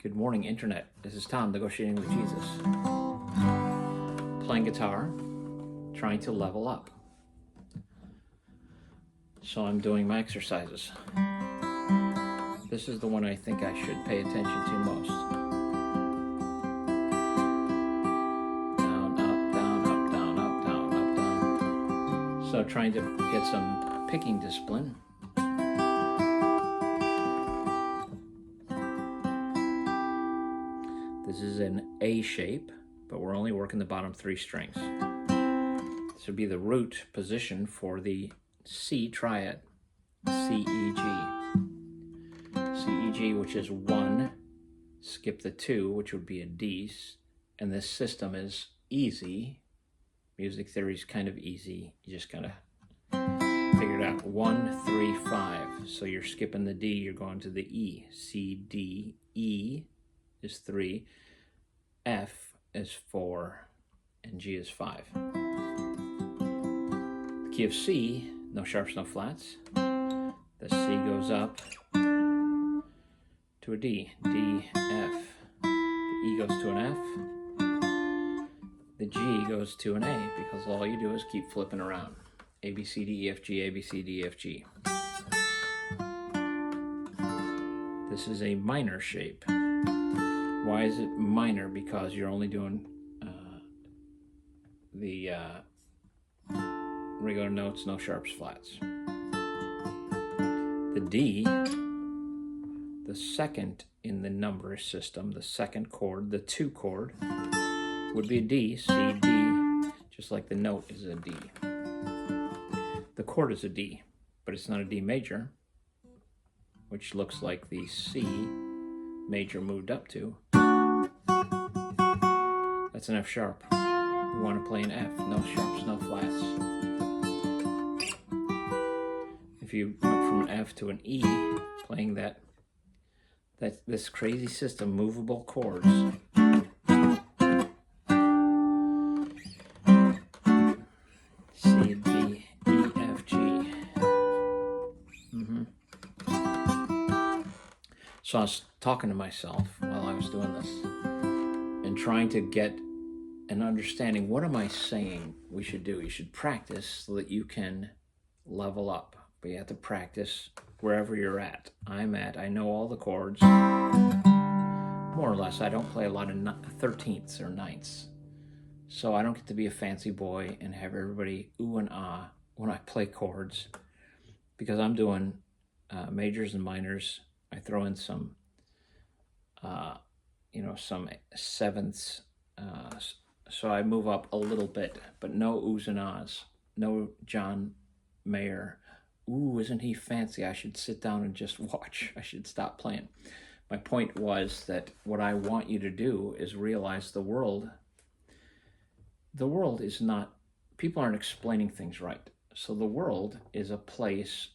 Good morning, Internet. This is Tom, negotiating with Jesus. Playing guitar, trying to level up. So I'm doing my exercises. This is the one I think I should pay attention to most. Down, up, down, up, down, up, down, up, down. So trying to get some picking discipline. This is an A shape, but we're only working the bottom 3 strings. This would be the root position for the C triad, C, E, G. C, E, G, which is 1, skip the 2, which would be a D, and this system is easy. Music theory is kind of easy. You just kind of figure it out. 1, 3, 5. So you're skipping the D, you're going to the E. C, D, E is 3, F is 4, and G is 5. The key of C, no sharps, no flats. The C goes up to a D, D, F. The E goes to an F. The G goes to an A, because all you do is keep flipping around. A, B, C, D, E, F, G, A, B, C, D, E, F, G. This is a minor shape. Why is it minor? Because you're only doing the regular notes, no sharps, flats. The D, the second in the number system, the second chord, the 2 chord, would be a D, C, D, just like the note is a D. The chord is a D, but it's not a D major, which looks like the C major moved up to. That's an F sharp. We want to play an F, no sharps, no flats. If you went from an F to an E, playing this crazy system, movable chords. C, D, E, F, G. So I was talking to myself while I was doing this and trying to get an understanding. What am I saying we should do? You should practice so that you can level up. But you have to practice wherever you're at. I know all the chords, more or less. I don't play a lot of 13ths or 9ths. So I don't get to be a fancy boy and have everybody ooh and ah when I play chords, because I'm doing majors and minors. I throw in some, some 7ths. So I move up a little bit, but no oohs and ahs. No John Mayer. Ooh, isn't he fancy? I should sit down and just watch. I should stop playing. My point was that what I want you to do is realize the world is not, people aren't explaining things right. So the world is a place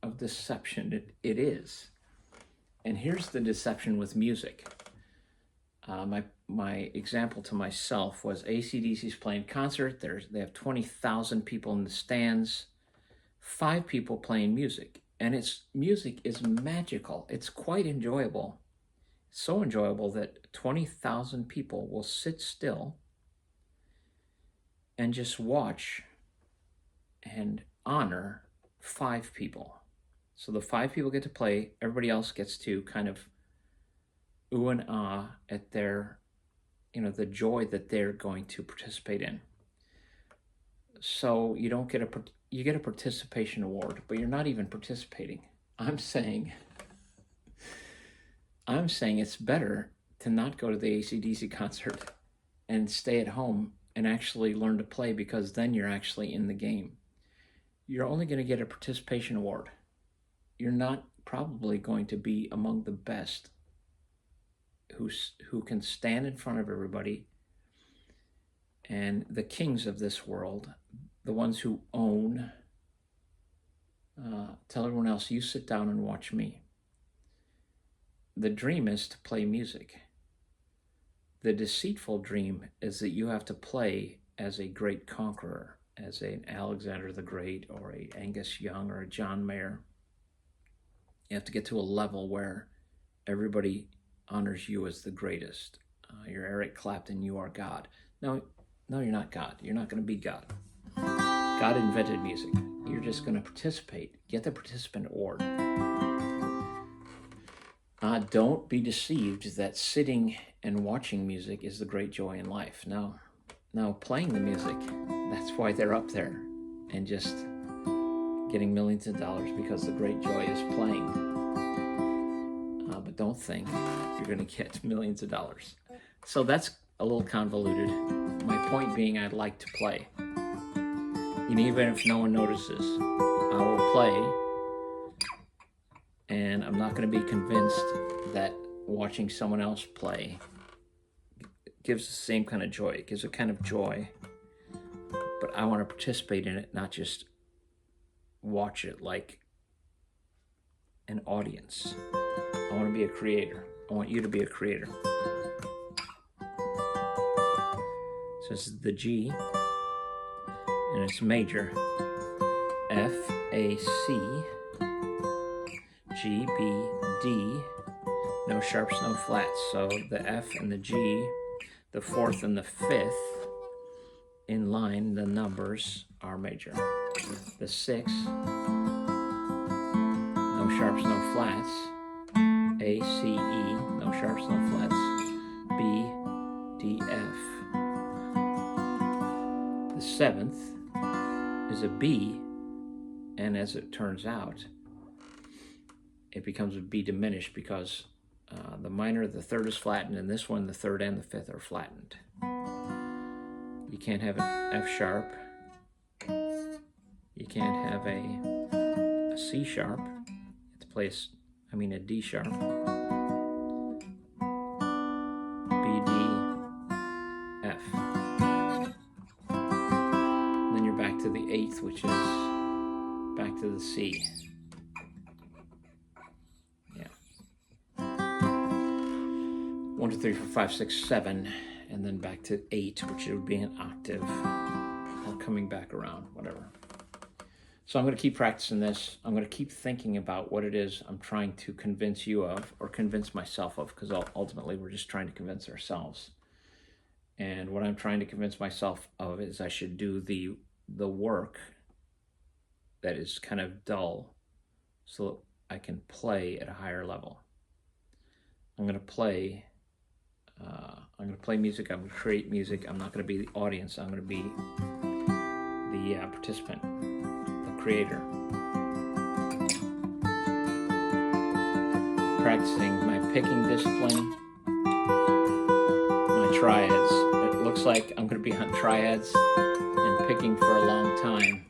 of deception. It is. And here's the deception with music. My example to myself was AC/DC's playing concert. They have 20,000 people in the stands, 5 people playing music. And music is magical. It's quite enjoyable. So enjoyable that 20,000 people will sit still and just watch and honor 5 people. So the 5 people get to play, everybody else gets to kind of ooh and ah at their, the joy that they're going to participate in. So you get a participation award, but you're not even participating. I'm saying it's better to not go to the AC/DC concert and stay at home and actually learn to play, because then you're actually in the game. You're only going to get a participation award. You're not probably going to be among the best who can stand in front of everybody, and the kings of this world, the ones who own, tell everyone else, you sit down and watch me. The dream is to play music. The deceitful dream is that you have to play as a great conqueror, as an Alexander the Great or a Angus Young or a John Mayer. You have to get to a level where everybody honors you as the greatest. You're Eric Clapton, you are God. No, you're not God. You're not going to be God. God invented music. You're just going to participate. Get the participant award. Don't be deceived that sitting and watching music is the great joy in life. No, playing the music, that's why they're up there and just getting millions of dollars, because the great joy is playing. But don't think you're going to get millions of dollars. So that's a little convoluted. My point being, I'd like to play. Even if no one notices, I will play, and I'm not going to be convinced that watching someone else play gives the same kind of joy. It gives a kind of joy, but I want to participate in it, not just watch it like an audience. I want to be a creator. I want you to be a creator. So this is the G, and it's major. F, A, C, G, B, D. No sharps, no flats. So the F and the G, the fourth and the fifth in line, the numbers are major. The 6, no sharps, no flats. A, C, E, no sharps, no flats. B, D, F. The 7th is a B, and as it turns out, it becomes a B diminished because the minor, the 3rd is flattened, and this one, the 3rd and the 5th are flattened. You can't have an F sharp. You can't have a C sharp. You have to play a D sharp. B, D, F. Then you're back to the 8th, which is back to the C. Yeah. 1, 2, 3, 4, 5, 6, 7, and then back to 8, which would be an octave, or coming back around, whatever. So I'm going to keep practicing this. I'm going to keep thinking about what it is I'm trying to convince you of, or convince myself of, because ultimately we're just trying to convince ourselves. And what I'm trying to convince myself of is I should do the work that is kind of dull so I can play at a higher level. I'm going to play music. I'm going to create music. I'm not going to be the audience. I'm going to be the participant, the creator. Practicing my picking discipline, my triads. It looks like I'm going to be on triads and picking for a long time.